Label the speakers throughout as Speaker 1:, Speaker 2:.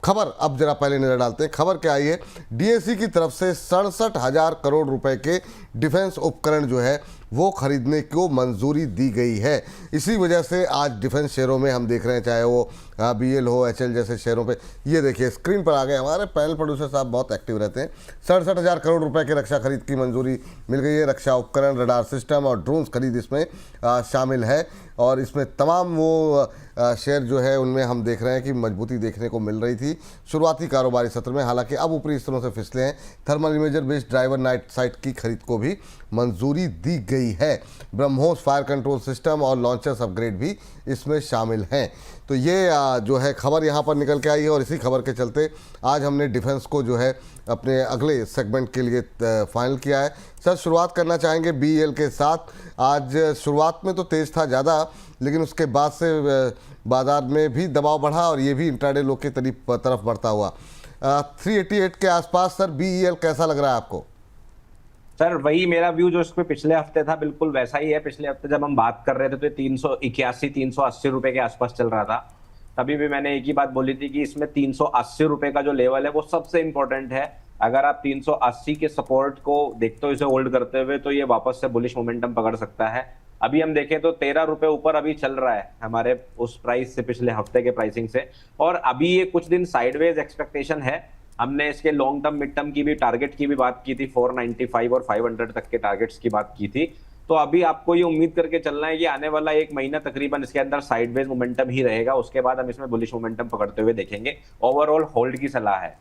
Speaker 1: खबर अब जरा पहले नजर डालते हैं। खबर क्या आई है? डीएसी की तरफ से 67,000 करोड़ रुपए के डिफेंस उपकरण जो है वो खरीदने को मंजूरी दी गई है। इसी वजह से आज डिफेंस शेयरों में हम देख रहे हैं, चाहे वो बीएल हो, एचएल जैसे शेयरों पे, ये देखिए स्क्रीन पर आ गए। हमारे पैनल प्रोड्यूसर साहब बहुत एक्टिव रहते हैं। 67,000 करोड़ रुपए के रक्षा खरीद की मंजूरी मिल गई है। रक्षा उपकरण, रडार सिस्टम और ड्रोन्स खरीद इसमें शामिल है और इसमें तमाम वो शेयर जो है उनमें हम देख रहे हैं कि मजबूती देखने को मिल रही थी शुरुआती कारोबारी सत्र में। हालांकि अब ऊपरी स्तरों से फिसले हैं। Thermal imager based driver night sight की खरीद को भी मंजूरी दी गई है। ब्रह्मोस फायर कंट्रोल सिस्टम और लॉन्चर्स अपग्रेड भी इसमें शामिल हैं। तो ये जो है खबर यहाँ पर निकल के आई है और इसी खबर के चलते आज हमने डिफेंस को जो है अपने अगले सेगमेंट के लिए फाइनल किया है। सर, शुरुआत करना चाहेंगे बीएल के साथ। आज शुरुआत में तो तेज़ था ज़्यादा, लेकिन उसके बाद से बाजार में भी दबाव बढ़ा और ये भी इंट्राडे लो की तरफ बढ़ता हुआ 388 के आसपास। सर, बीईएल कैसा लग रहा है आपको?
Speaker 2: सर, वही मेरा व्यू जो इसमें पिछले हफ्ते था बिल्कुल वैसा ही है। पिछले हफ्ते जब हम बात कर रहे थे तो 381 380 रुपए के आसपास चल रहा था। तभी भी मैंने एक ही बात बोली थी कि इसमें 380 रुपए का जो लेवल है वो सबसे इंपॉर्टेंट है। अगर आप 380 के सपोर्ट को देखते हो, इसे होल्ड करते हुए, तो ये वापस से बुलिश मोमेंटम पकड़ सकता है। अभी हम देखें तो 13 रुपए ऊपर अभी चल रहा है हमारे उस प्राइस से, पिछले हफ्ते के प्राइसिंग से। और अभी ये कुछ दिन साइडवेज एक्सपेक्टेशन है। हमने इसके लॉन्ग टर्म मिड टर्म की भी टारगेट की भी बात की थी, 495 और 500 तक के टारगेट्स की बात की थी। तो अभी आपको ये उम्मीद करके चलना है कि आने वाला एक महीना तकरीबन इसके अंदर साइडवेज मोमेंटम ही रहेगा। उसके बाद हम इसमें बुलिश मोमेंटम पकड़ते हुए देखेंगे। ओवरऑल होल्ड की सलाह है।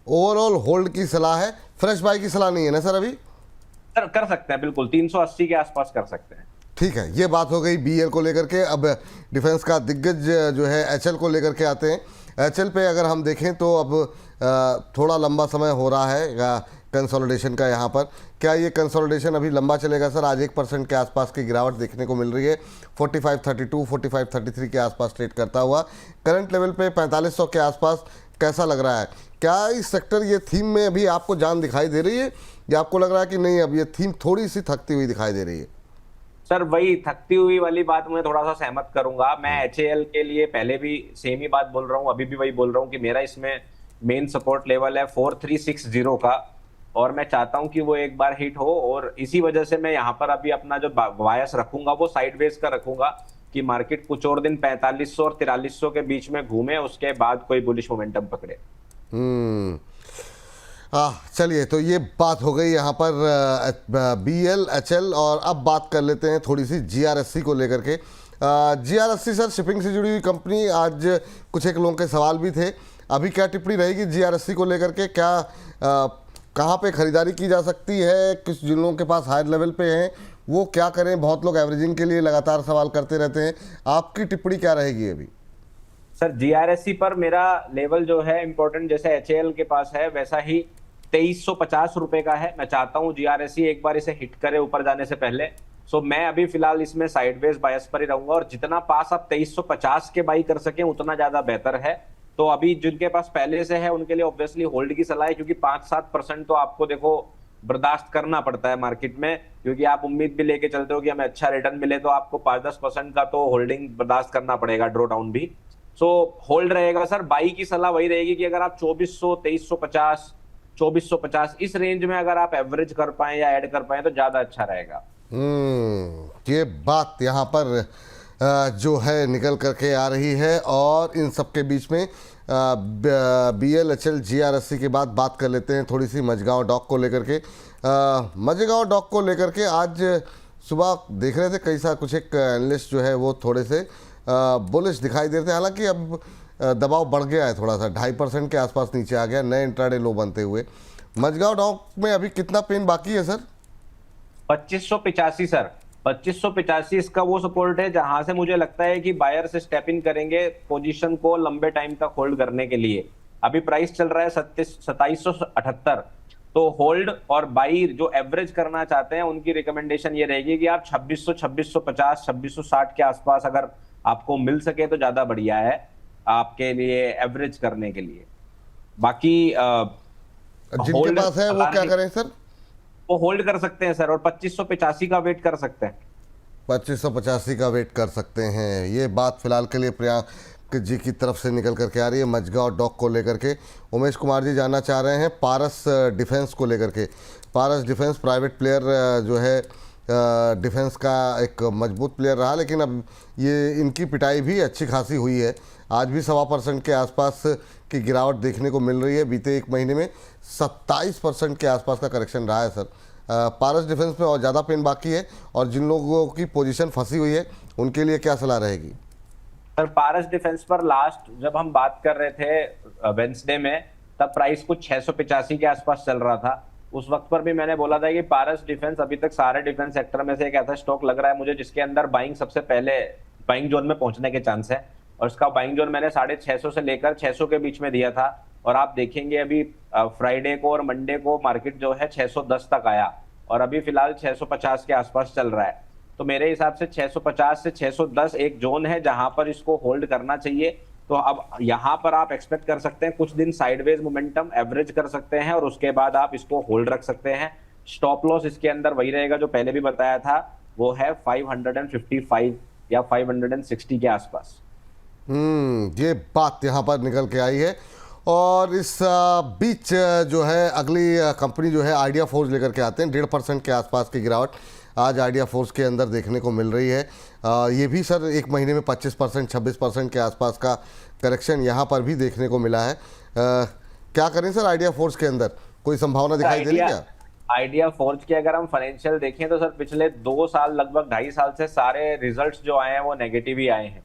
Speaker 1: ओवरऑल होल्ड की सलाह है, फ्रेश बाय की सलाह नहीं है ना सर? अभी
Speaker 2: सर कर सकते हैं, बिल्कुल 380 के आसपास कर सकते हैं।
Speaker 1: ठीक है, ये बात हो गई बीएल को लेकर के। अब डिफेंस का दिग्गज जो है एचएल को लेकर के आते हैं। एचएल पे अगर हम देखें तो अब थोड़ा लंबा समय हो रहा है कंसोलिडेशन का। यहाँ पर क्या ये कंसोलिडेशन अभी लंबा चलेगा सर? आज 1% के आसपास की गिरावट देखने को मिल रही है। 4532 4533 के आसपास ट्रेड करता हुआ करंट लेवल पे 4500 के आसपास कैसा लग रहा है? क्या इस सेक्टर, ये थीम में अभी आपको जान दिखाई दे रही है या आपको लग रहा है कि नहीं, अब ये थीम थोड़ी सी थकती हुई दिखाई दे रही है?
Speaker 2: सर, वही थकती हुई वाली बात मैं थोड़ा सा सहमत करूंगा। मैं एचएएल के लिए पहले भी सेम ही बात बोल रहा हूं, अभी भी वही बोल रहा हूं कि मेरा इसमें मेन सपोर्ट लेवल है 4360 का और मैं चाहता हूं कि वो एक बार हिट हो। और इसी वजह से मैं यहाँ पर अभी अपना जो बायस रखूंगा वो साइडवेज का रखूंगा कि मार्केट कुछ और दिन 4500 और 4300 के बीच में घूमे, उसके बाद कोई बुलिश मोमेंटम पकड़े।
Speaker 1: चलिए, तो ये बात हो गई यहाँ पर बीएल, एचएल। और अब बात कर लेते हैं थोड़ी सी जीआरएससी को लेकर के। जीआरएससी सर, शिपिंग से जुड़ी हुई कंपनी, आज कुछ एक लोगों के सवाल भी थे। अभी क्या टिप्पणी रहेगी जीआरएससी को लेकर के? क्या कहाँ पे खरीदारी की जा सकती है? किस जिन लोगों के पास हायर लेवल पे हैं वो क्या करें? बहुत लोग एवरेजिंग के लिए लगातार सवाल करते रहते हैं। आपकी टिप्पणी क्या रहेगी अभी?
Speaker 2: सर, जीआरएससी पर मेरा लेवल जो है इंपॉर्टेंट, जैसे एचएएल के पास है वैसा ही 2350 रुपए का है। मैं चाहता हूं जीआरएससी एक बार इसे हिट करे ऊपर जाने से पहले। सो मैं अभी फिलहाल इसमें साइडवेज बायस पर ही रहूंगा और जितना पास आप 2350 के बाई कर सकें उतना ज्यादा बेहतर है। तो अभी जिनके पास पहले से है उनके लिए ऑब्वियसली होल्ड की सलाह है, क्योंकि 5-7% तो आपको देखो बर्दाश्त करना पड़ता है मार्केट में, क्योंकि आप उम्मीद भी लेके चलते हो कि हमें अच्छा रिटर्न मिले, तो आपको 5-10% का तो होल्डिंग बर्दाश्त करना पड़ेगा, ड्रॉ डाउन भी। सो होल्ड रहेगा सर। बाई की सलाह वही रहेगी कि अगर आप 2400, 2350, 2450 इस रेंज में अगर आप एवरेज कर पाए या ऐड कर पाए तो ज्यादा अच्छा रहेगा।
Speaker 1: ये बात यहाँ पर जो है निकल करके आ रही है। और इन सब के बीच में बीएल, एचएल, जीआरएससी के बाद बात कर लेते हैं थोड़ी सी मझगांव डॉक को लेकर के। मझगांव डॉक को लेकर के आज सुबह देख रहे थे कई सारे कुछ एक एनालिस्ट जो है वो थोड़े से बुलिश दिखाई दे रहे थे। हालांकि अब दबाव बढ़ गया है थोड़ा सा, 2.5% के आसपास नीचे आ गया, नए इंट्राडे लो बनते हुए। मझगांव डॉक में अभी कितना पेन बाकी है सर?
Speaker 2: 2585 सर, 2585 इसका वो सपोर्ट है जहां से मुझे लगता है कि बायर से स्टेप इन करेंगे पोजीशन को लंबे टाइम तक होल्ड करने के लिए। अभी प्राइस चल रहा है 2778। तो होल्ड और बाई जो एवरेज करना चाहते हैं उनकी रिकमेंडेशन ये रहेगी कि आप 2600, 2650, 2660 के आसपास अगर आपको मिल सके तो ज्यादा बढ़िया है आपके लिए एवरेज करने के लिए। बाकी
Speaker 1: जिनके पास है वो क्या करें सर?
Speaker 2: वो होल्ड कर सकते हैं सर और 2585 का वेट कर सकते हैं।
Speaker 1: 2585 का वेट कर सकते हैं। ये बात फिलहाल के लिए जी की तरफ से निकल करके आ रही है मजगा डॉक को लेकर के। उमेश कुमार जी जानना चाह रहे हैं पारस डिफेंस को लेकर के। पारस डिफेंस प्राइवेट प्लेयर जो है डिफेंस का एक मजबूत प्लेयर रहा, लेकिन अब ये इनकी पिटाई भी अच्छी खासी हुई है। आज भी 1.25% के आसपास की गिरावट देखने को मिल रही है। बीते एक महीने में 27% के आसपास का करेक्शन रहा है सर। पारस डिफेंस में और ज़्यादा पेन बाकी है, और जिन लोगों की पोजीशन फंसी हुई है उनके लिए क्या सलाह रहेगी?
Speaker 2: सर पारस डिफेंस पर लास्ट जब हम बात कर रहे थे वेंसडे में, तब प्राइस कुछ 685 के आसपास चल रहा था। उस वक्त पर भी मैंने बोला था कि पारस डिफेंस अभी तक सारे डिफेंस सेक्टर में से एक ऐसा स्टॉक लग रहा है मुझे जिसके अंदर बाइंग सबसे पहले बाइंग जोन में पहुंचने के चांस है। और इसका बाइंग जोन मैंने 650 से लेकर 600 के बीच में दिया था, और आप देखेंगे अभी फ्राइडे को और मंडे को मार्केट जो है 610 तक आया, और अभी फिलहाल 650 के आसपास चल रहा है। तो मेरे हिसाब से 650 से 610 एक जोन है जहां पर इसको होल्ड करना चाहिए। तो अब यहां पर आप एक्सपेक्ट कर सकते हैं कुछ दिन साइडवेज मोमेंटम एवरेज कर सकते हैं, और उसके बाद आप इसको होल्ड रख सकते हैं। स्टॉप लॉस इसके अंदर वही रहेगा जो पहले भी बताया था, वो है 555 या 560 के आसपास।
Speaker 1: ये बात यहाँ पर निकल के आई है। और इस बीच जो है अगली कंपनी जो है आइडिया फोर्स लेकर के आते हैं। 1.5% के आसपास की गिरावट आज आइडिया फोर्स के अंदर देखने को मिल रही है। ये भी सर एक महीने में 25% 26% के आसपास का करेक्शन यहाँ पर भी देखने को मिला है। क्या करें सर आइडिया फोर्स के अंदर, कोई संभावना दिखाई दे रही है क्या?
Speaker 2: आइडिया फोर्स के अगर हम फाइनेंशियल देखें तो सर पिछले 2 साल लगभग 2.5 साल से सारे रिजल्ट्स जो आए हैं वो नेगेटिव ही आए हैं।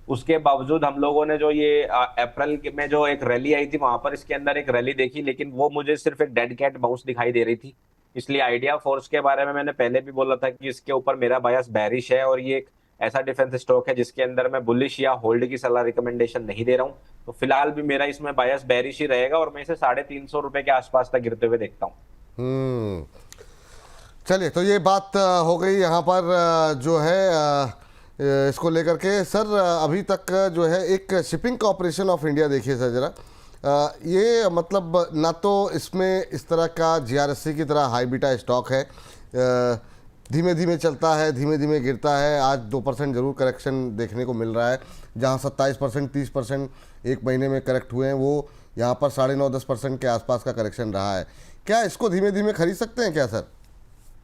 Speaker 2: उसके बावजूद हम लोगों ने जो ये अप्रैल में जो एक रैली आई थी वहां पर इसके अंदर एक रैली देखी, लेकिन वो मुझे सिर्फ एक डेड कैट बाउंस दिखाई दे रही थी। इसलिए आइडिया फोर्स के बारे में मैंने पहले भी बोला था कि इसके ऊपर मेरा बायस बैरिश है, और ये एक ऐसा डिफेंस स्टॉक है जिसके अंदर मैं बुलिश या होल्ड की सलाह रिकमेंडेशन नहीं दे रहा हूँ। तो फिलहाल भी मेरा इसमें बायस बैरिश ही रहेगा, और मैं इसे 350 रुपए के आसपास तक गिरते हुए देखता हूँ।
Speaker 1: चलिए, तो ये बात हो गई यहाँ पर जो है इसको लेकर के। सर अभी तक जो है एक शिपिंग कॉर्पोरेशन ऑफ इंडिया देखिए सर ज़रा, ये मतलब ना तो इसमें इस तरह का जीआरएससी की तरह हाई बीटा स्टॉक है, धीमे धीमे चलता है, धीमे धीमे गिरता है। आज 2% ज़रूर करेक्शन देखने को मिल रहा है, जहाँ 27% 30% एक महीने में करेक्ट हुए हैं, वो यहाँ पर 9.5-10% के आसपास का करेक्शन रहा है। क्या इसको धीमे धीमे खरीद सकते हैं क्या सर?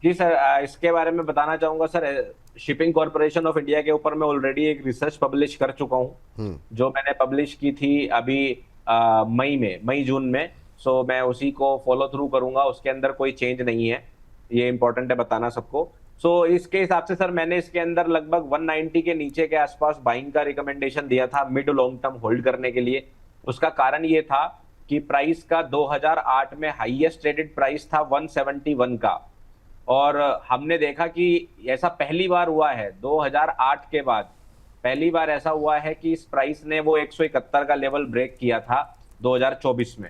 Speaker 2: जी सर, इसके बारे में बताना चाहूंगा sir. Shipping corporation of India के ऊपर मैं ऑलरेडी एक रिसर्च पब्लिश कर चुका हूं, जो मैंने पब्लिश की थी अभी मई जून में। सो मैं उसी को फॉलो थ्रू करूंगा, उसके अंदर कोई चेंज नहीं है, ये इंपॉर्टेंट है बताना सबको। सो इसके हिसाब से सर मैंने इसके अंदर लगभग 190 के नीचे के आसपास बाइंग का रिकमेंडेशन दिया था मिड लॉन्ग टर्म होल्ड करने के लिए। उसका कारण ये था कि प्राइस का 2008 में हाईएस्ट ट्रेडेड प्राइस था 171 का, और हमने देखा कि ऐसा पहली बार हुआ है 2008 के बाद, पहली बार ऐसा हुआ है कि इस प्राइस ने वो 171 का लेवल ब्रेक किया था 2024 में,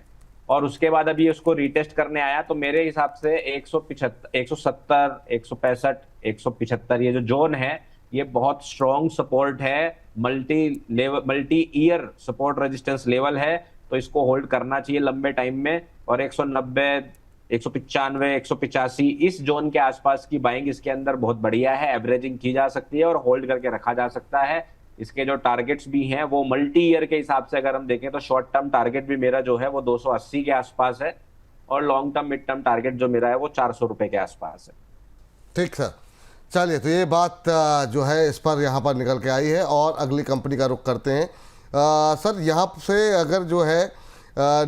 Speaker 2: और उसके बाद अभी उसको रीटेस्ट करने आया। तो मेरे हिसाब से 175 170 165 175 ये जो जोन है ये बहुत स्ट्रॉन्ग सपोर्ट है, multi year support resistance level है। तो इसको होल्ड करना चाहिए लंबे टाइम में, और 190 195 185 इस जोन के आसपास की बाइंग इसके अंदर बहुत बढ़िया है, एवरेजिंग की जा सकती है और होल्ड करके रखा जा सकता है। इसके जो टारगेट्स भी हैं वो मल्टी ईयर के हिसाब से अगर हम देखें तो शॉर्ट टर्म टारगेट भी मेरा जो है वो 280 के आसपास है, और long term mid term target जो मेरा है वो 400 रुपए के आसपास है।
Speaker 1: ठीक सर, चलिए, तो ये बात जो है इस पर यहाँ पर निकल के आई है, और अगली कंपनी का रुख करते हैं। सर यहाँ से अगर जो है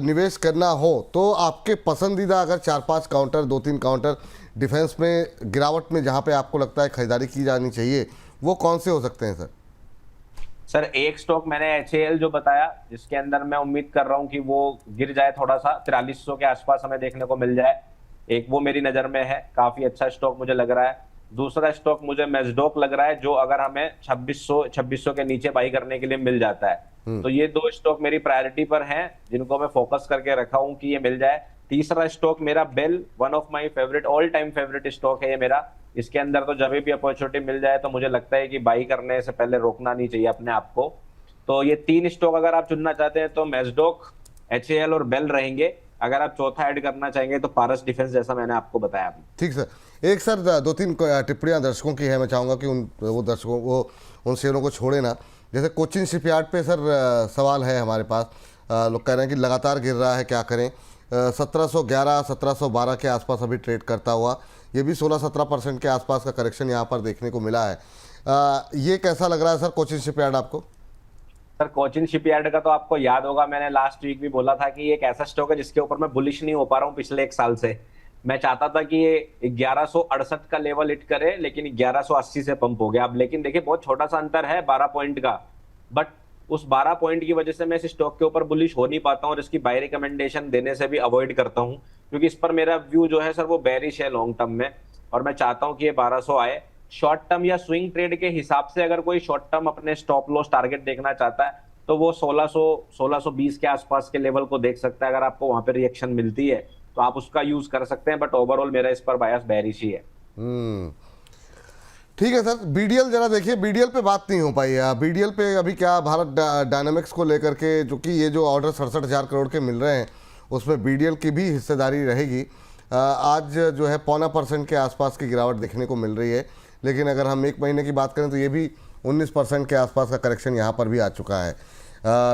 Speaker 1: निवेश करना हो तो आपके पसंदीदा अगर 4-5 काउंटर 2-3 काउंटर डिफेंस में गिरावट में जहाँ पे आपको लगता है खरीदारी की जानी चाहिए, वो कौन से हो सकते हैं सर?
Speaker 2: सर एक स्टॉक मैंने HAL जो बताया, जिसके अंदर मैं उम्मीद कर रहा हूं कि वो गिर जाए थोड़ा सा, 4300 के आसपास हमें देखने को मिल जाए, एक वो मेरी नजर में है, काफी अच्छा स्टॉक मुझे लग रहा है। दूसरा स्टॉक मुझे मेजडॉक लग रहा है, जो अगर हमें 2600 के नीचे बाई करने के लिए मिल जाता है। तो ये 2 स्टॉक मेरी प्रायोरिटी पर हैं, जिनको मैं फोकस करके रखा हूं कि ये मिल जाए। तीसरा स्टॉक मेरा BEL, one of my favourite all time favourite stock है ये मेरा। इसके अंदर तो जब भी अपॉर्चुनिटी मिल जाए तो मुझे लगता है कि बाई करने से पहले रोकना नहीं चाहिए अपने आप को। तो ये 3 स्टॉक अगर आप चुनना चाहते हैं तो मेजडॉक, HAL और बेल रहेंगे। अगर आप चौथा ऐड करना चाहेंगे तो पारस डिफेंस, जैसा मैंने आपको बताया अभी।
Speaker 1: ठीक सर, एक सर 2-3 टिप्पणियां दर्शकों की है, मैं चाहूँगा कि उन शेयरों को छोड़े ना। जैसे कोचिन शिपयार्ड पे सर सवाल है हमारे पास। लोग कह रहे हैं कि लगातार गिर रहा है, क्या करें। 1711 1712 के आसपास अभी ट्रेड करता हुआ, ये भी 16-17% के आसपास का करेक्शन यहाँ पर देखने को मिला है। ये कैसा लग रहा है सर कोचिन शिपयार्ड आपको?
Speaker 2: सर कोचिन शिपयार्ड का तो आपको याद होगा, मैंने लास्ट वीक भी बोला था कि ये एक ऐसा स्टॉक है जिसके ऊपर मैं बुलिश नहीं हो पा रहा हूँ पिछले एक साल से। मैं चाहता था कि ये 1168 का लेवल हिट करे, लेकिन 1180 से पंप हो गया अब। लेकिन देखिए बहुत छोटा सा अंतर है 12 पॉइंट का, बट उस 12 पॉइंट की वजह से मैं इस स्टॉक के ऊपर बुलिश हो नहीं पाता हूँ और इसकी बाय रिकमेंडेशन देने से भी अवॉइड करता हूँ, क्योंकि इस पर मेरा व्यू जो है सर वो बेरिश है लॉन्ग टर्म में, और मैं चाहता हूँ कि ये 1200 आए। शॉर्ट टर्म या स्विंग ट्रेड के हिसाब से अगर कोई शॉर्ट टर्म अपने स्टॉप लॉस टारगेट देखना चाहता है तो वो 1600-1620 के आसपास के लेवल को देख सकता है। अगर आपको वहां पे रिएक्शन मिलती है तो आप उसका यूज कर सकते हैं, बट ओवरऑल मेरा इस पर बायस बेरिश ही है।
Speaker 1: ठीक है सर, बीडीएल जरा देखिए, बीडीएल पे बात नहीं हो पाई है। बीडीएल पे अभी क्या भारत डायनामिक्स को लेकर के, जो कि ये जो ऑर्डर 67,000 करोड़ के मिल रहे हैं उसमें बीडीएल की भी हिस्सेदारी रहेगी। आज जो है 0.25% के आसपास की गिरावट देखने को मिल रही है, लेकिन अगर हम एक महीने की बात करें तो ये भी 19% के आसपास का करेक्शन यहाँ पर भी आ चुका है।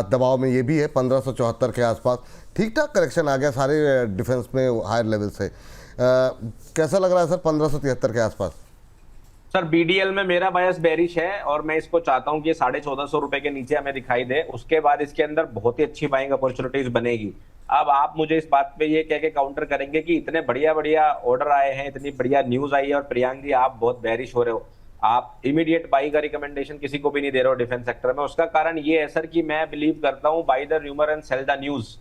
Speaker 1: दबाव में ये भी है 1574 के आसपास, ठीक ठाक करेक्शन आ गया सारे डिफेंस में हायर लेवल से। कैसा लग रहा है सर 1573 के आसपास?
Speaker 2: सर बीडीएल में मेरा बायस बेरिश है और मैं इसको चाहता हूं कि 1450 रुपए के नीचे हमें दिखाई दे, उसके बाद इसके अंदर बहुत ही अच्छी बाइंग अपॉर्चुनिटीज बनेगी। अब आप मुझे इस बात पे ये कह के काउंटर करेंगे कि इतने बढ़िया बढ़िया ऑर्डर आए हैं, इतनी बढ़िया न्यूज आई है और प्रियांक जी आप बहुत बेरिश हो रहे हो, आप इमीडिएट बाई का रिकमेंडेशन किसी को भी नहीं दे रहे हो डिफेंस सेक्टर में। उसका कारण ये है सर कि मैं बिलीव करता हूँ buy the rumour and sell the news.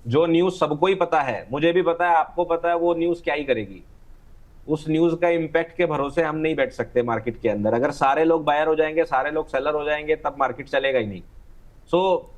Speaker 2: जो न्यूज सबको ही पता है, मुझे भी पता है, आपको पता है, वो न्यूज क्या ही करेगी। उस न्यूज का इंपैक्ट के भरोसे हम नहीं बैठ सकते मार्केट के अंदर। अगर सारे लोग बायर हो जाएंगे, सारे लोग सेलर हो जाएंगे, तब मार्केट चलेगा ही नहीं।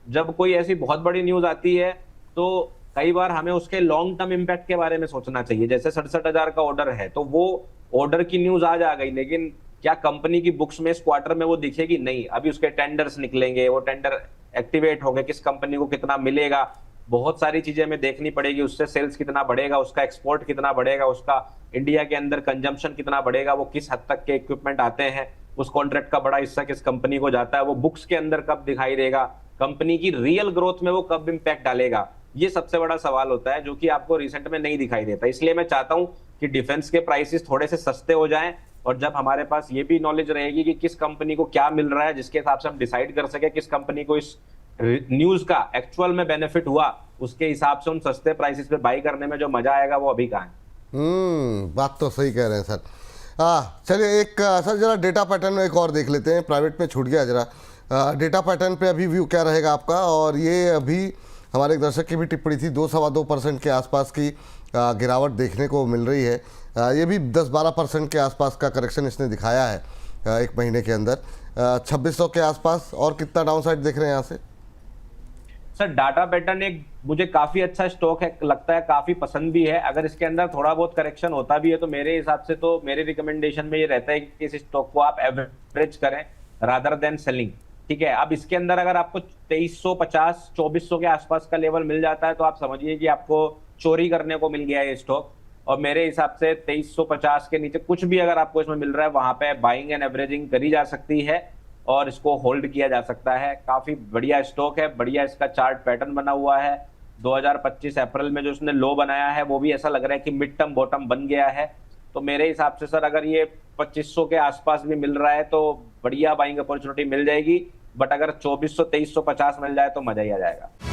Speaker 2: जब कोई ऐसी बहुत बड़ी न्यूज आती है तो कई बार हमें उसके लॉन्ग टर्म इंपैक्ट के बारे में सोचना चाहिए। जैसे 67,000 का ऑर्डर है तो वो ऑर्डर की न्यूज आज आ गई, लेकिन क्या कंपनी की बुक्स में इस क्वार्टर में वो दिखेगी? नहीं। अभी उसके टेंडर्स निकलेंगे, वो टेंडर एक्टिवेट होंगे, किस कंपनी को कितना मिलेगा, बहुत सारी चीजें हमें देखनी पड़ेगी। उससे सेल्स कितना बढ़ेगा, उसका एक्सपोर्ट कितना बढ़ेगा, उसका इंडिया के अंदर कंजम्पशन कितना बढ़ेगा, वो किस हद तक के इक्विपमेंट आते हैं, उस कॉन्ट्रैक्ट का बड़ा हिस्सा किस कंपनी को जाता है, वो बुक्स के अंदर कब दिखाई देगा, कंपनी की रियल ग्रोथ में वो कब इंपैक्ट डालेगा। ये सबसे बड़ा सवाल होता है जो कि आपको रिसेंट में नहीं दिखाई देता। इसलिए मैं चाहता हूं कि डिफेंस के प्राइसेस थोड़े से सस्ते हो जाएं, और जब हमारे पास ये भी नॉलेज रहेगी कि किस कंपनी को क्या मिल रहा है, जिसके हिसाब से हम डिसाइड कर सके किस कंपनी को इस न्यूज का एक्चुअल में बेनिफिट हुआ, उसके हिसाब से उन सस्ते प्राइसेस पे बाई करने में जो मजा आएगा वो अभी कहाँ है।
Speaker 1: बात तो सही कह रहे हैं सर। चलिए एक सर जरा डेटा पैटर्न में एक और देख लेते हैं, प्राइवेट में छूट गया जरा। डेटा पैटर्न पे अभी व्यू क्या रहेगा आपका? और ये अभी हमारे एक दर्शक की भी टिप्पणी थी, 2-2.25% के आसपास की गिरावट देखने को मिल रही है। ये भी 10-12% के आसपास का करेक्शन इसने दिखाया है एक महीने के अंदर। 2600 के आसपास, और कितना डाउन साइड देख रहे हैं यहाँ से?
Speaker 2: सर डाटा पैटर्न एक मुझे काफी अच्छा स्टॉक है, लगता है, काफी पसंद भी है। अगर इसके अंदर थोड़ा बहुत करेक्शन होता भी है तो मेरे हिसाब से, तो मेरे रिकमेंडेशन में ये रहता है कि इस स्टॉक को आप एवरेज करें रादर देन सेलिंग। ठीक है, अब इसके अंदर अगर आपको 2350 2400 के आसपास का लेवल मिल जाता है तो आप समझिए कि आपको चोरी करने को मिल गया है ये स्टॉक। और मेरे हिसाब से 2350 के नीचे कुछ भी अगर आपको इसमें मिल रहा है, वहां पे बाइंग एंड एवरेजिंग करी जा सकती है और इसको होल्ड किया जा सकता है। काफी बढ़िया स्टॉक है, बढ़िया इसका चार्ट पैटर्न बना हुआ है। 2025 अप्रैल में जो उसने लो बनाया है वो भी ऐसा लग रहा है कि मिड टर्म बॉटम बन गया है। तो मेरे हिसाब से सर अगर ये 2500 के आसपास भी मिल रहा है तो बढ़िया बाइंग अपॉर्चुनिटी मिल जाएगी, बट अगर 2400 2350 मिल जाए तो मजा ही आ जाएगा।